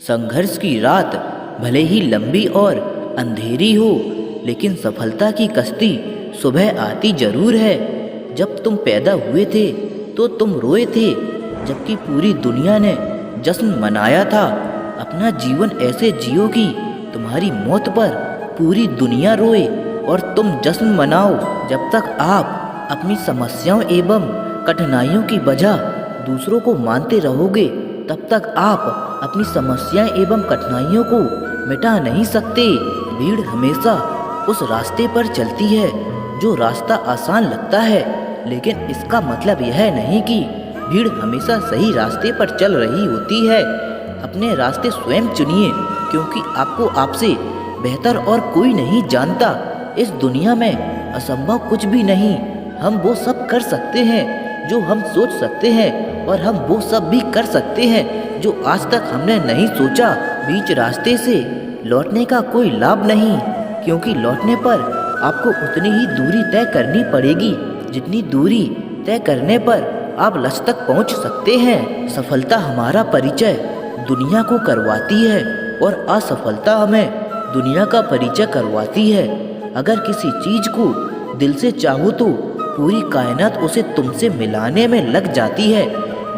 संघर्ष की रात भले ही लंबी और अंधेरी हो, लेकिन सफलता की कश्ती सुबह आती जरूर है। जब तुम पैदा हुए थे तो तुम रोए थे, जबकि पूरी दुनिया ने जश्न मनाया था। अपना जीवन ऐसे जियो कि तुम्हारी मौत पर पूरी दुनिया रोए और तुम जश्न मनाओ। जब तक आप अपनी समस्याओं एवं कठिनाइयों की वजह दूसरों को मानते रहोगे, तब तक आप अपनी समस्याएं एवं कठिनाइयों को मिटा नहीं सकते। भीड़ हमेशा उस रास्ते पर चलती है जो रास्ता आसान लगता है, लेकिन इसका मतलब यह नहीं कि भीड़ हमेशा सही रास्ते पर चल रही होती है। अपने रास्ते स्वयं चुनिए, क्योंकि आपको आपसे बेहतर और कोई नहीं जानता। इस दुनिया में असंभव कुछ भी नहीं। हम वो सब कर सकते हैं जो हम सोच सकते हैं, और हम वो सब भी कर सकते हैं जो आज तक हमने नहीं सोचा। बीच रास्ते से लौटने का कोई लाभ नहीं, क्योंकि लौटने पर आपको उतनी ही दूरी तय करनी पड़ेगी जितनी दूरी तय करने पर आप लक्ष्य तक पहुंच सकते हैं। सफलता हमारा परिचय दुनिया को करवाती है और असफलता हमें दुनिया का परिचय करवाती है। अगर किसी चीज को दिल से चाहो तो पूरी कायनात उसे तुमसे मिलाने में लग जाती है।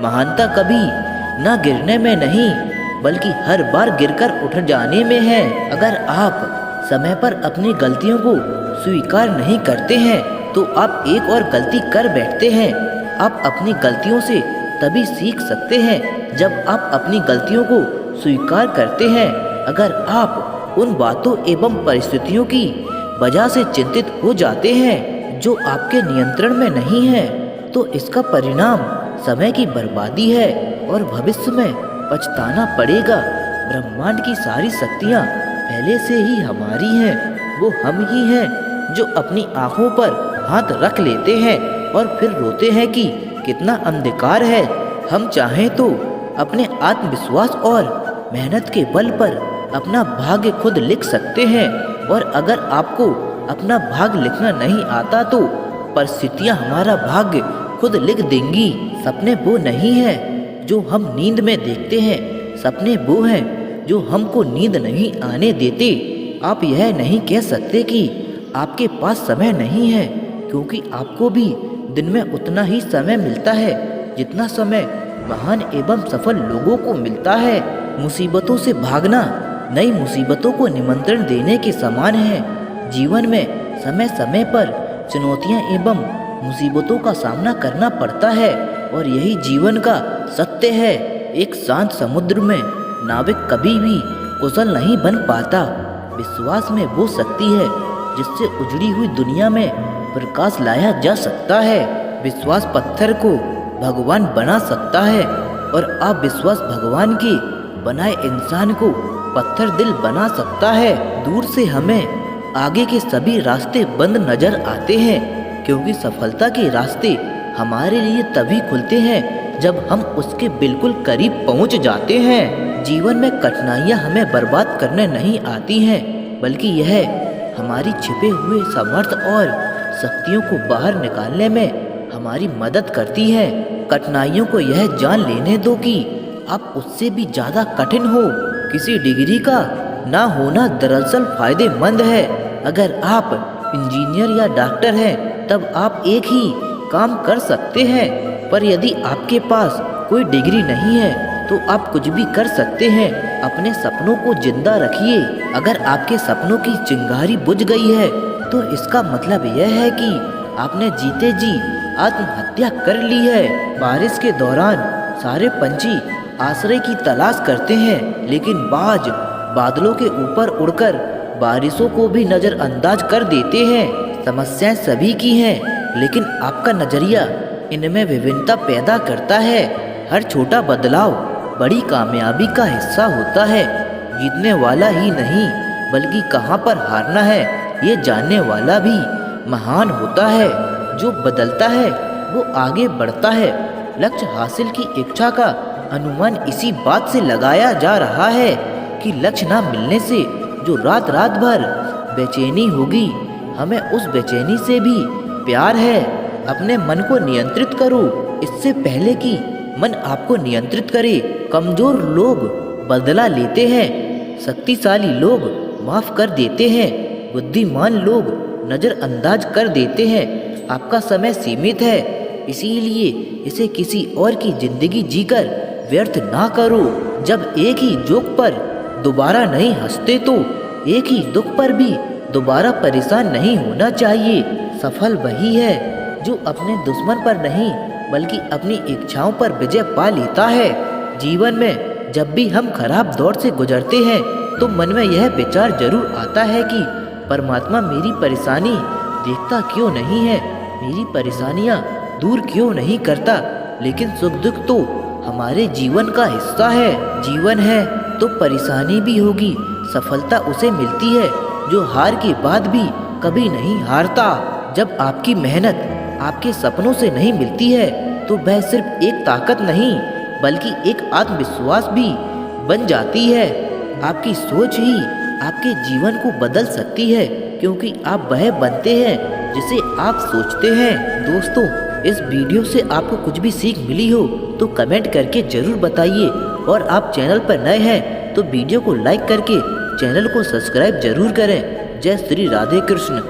महानता कभी न गिरने में नहीं, बल्कि हर बार गिरकर उठ जाने में है। अगर आप समय पर अपनी गलतियों को स्वीकार नहीं करते हैं तो आप एक और गलती कर बैठते हैं। आप अपनी गलतियों से तभी सीख सकते हैं जब आप अपनी गलतियों को स्वीकार करते हैं। अगर आप उन बातों एवं परिस्थितियों की वजह से चिंतित हो जाते हैं जो आपके नियंत्रण में नहीं है, तो इसका परिणाम समय की बर्बादी है और भविष्य में पछताना पड़ेगा। ब्रह्मांड की सारी शक्तियाँ पहले से ही हमारी हैं। वो हम ही हैं जो अपनी आँखों पर हाथ रख लेते हैं और फिर रोते हैं कि कितना अंधकार है। हम चाहें तो अपने आत्मविश्वास और मेहनत के बल पर अपना भाग्य खुद लिख सकते हैं, और अगर आपको अपना भाग्य लिखना नहीं आता तो परिस्थितियाँ हमारा भाग्य खुद लिख देंगी। सपने वो नहीं है जो हम नींद में देखते हैं, सपने वो हैं जो हमको नींद नहीं आने देते। आप यह नहीं कह सकते कि आपके पास समय नहीं है, क्योंकि आपको भी दिन में उतना ही समय मिलता है जितना समय महान एवं सफल लोगों को मिलता है। मुसीबतों से भागना नई मुसीबतों को निमंत्रण देने के समान है। जीवन में समय समय पर चुनौतियां एवं मुसीबतों का सामना करना पड़ता है, और यही जीवन का सत्य है। एक शांत समुद्र में नाविक कभी भी कुशल नहीं बन पाता। विश्वास में वो शक्ति है जिससे उजड़ी हुई दुनिया में प्रकाश लाया जा सकता है। विश्वास पत्थर को भगवान बना सकता है, और अविश्वास भगवान के बनाए इंसान को पत्थर दिल बना सकता है। दूर से हमें आगे के सभी रास्ते बंद नजर आते हैं, क्योंकि सफलता के रास्ते हमारे लिए तभी खुलते हैं जब हम उसके बिल्कुल करीब पहुंच जाते हैं। जीवन में कठिनाइयां हमें बर्बाद करने नहीं आती हैं, बल्कि यह हमारी छिपे हुए सामर्थ्य और शक्तियों को बाहर निकालने में हमारी मदद करती है। कठिनाइयों को यह जान लेने दो कि आप उससे भी ज़्यादा कठिन हो। किसी डिग्री का ना होना दरअसल फायदेमंद है। अगर आप इंजीनियर या डॉक्टर हैं तब आप एक ही काम कर सकते हैं, पर यदि आपके पास कोई डिग्री नहीं है तो आप कुछ भी कर सकते हैं। अपने सपनों को जिंदा रखिए। अगर आपके सपनों की चिंगारी बुझ गई है तो इसका मतलब यह है कि आपने जीते जी आत्महत्या कर ली है। बारिश के दौरान सारे पंछी आश्रय की तलाश करते हैं, लेकिन बाज बादलों के ऊपर उड़कर बारिशों को भी नज़रअंदाज कर देते हैं। समस्याएं सभी की हैं, लेकिन आपका नज़रिया इनमें विभिन्नता पैदा करता है। हर छोटा बदलाव बड़ी कामयाबी का हिस्सा होता है। जीतने वाला ही नहीं, बल्कि कहाँ पर हारना है ये जानने वाला भी महान होता है। जो बदलता है वो आगे बढ़ता है। लक्ष्य हासिल की इच्छा का अनुमान इसी बात से लगाया जा रहा है कि लक्ष्य ना मिलने से जो रात रात भर बेचैनी होगी, हमें उस बेचैनी से भी प्यार है। अपने मन को नियंत्रित करो इससे पहले कि मन आपको नियंत्रित करे। कमजोर लोग बदला लेते हैं। शक्तिशाली लोग माफ कर देते हैं, बुद्धिमान लोग नज़रअंदाज कर देते हैं। आपका समय सीमित है, इसीलिए इसे किसी और की जिंदगी जीकर व्यर्थ ना करो। जब एक ही जोक पर दोबारा नहीं हंसते तो एक ही दुख पर भी दोबारा परेशान नहीं होना चाहिए। सफल वही है जो अपने दुश्मन पर नहीं बल्कि अपनी इच्छाओं पर विजय पा लेता है। जीवन में जब भी हम खराब दौर से गुजरते हैं तो मन में यह विचार जरूर आता है कि परमात्मा मेरी परेशानी देखता क्यों नहीं है, मेरी परेशानियां दूर क्यों नहीं करता। लेकिन सुख दुख तो हमारे जीवन का हिस्सा है। जीवन है तो परेशानी भी होगी। सफलता उसे मिलती है जो हार के बाद भी कभी नहीं हारता। जब आपकी मेहनत आपके सपनों से नहीं मिलती है तो वह सिर्फ एक ताकत नहीं बल्कि एक आत्मविश्वास भी बन जाती है। आपकी सोच ही आपके जीवन को बदल सकती है, क्योंकि आप वह बनते हैं जिसे आप सोचते हैं। दोस्तों, इस वीडियो से आपको कुछ भी सीख मिली हो तो कमेंट करके ज़रूर बताइए, और आप चैनल पर नए हैं तो वीडियो को लाइक करके चैनल को सब्सक्राइब जरूर करें। जय श्री राधे कृष्ण।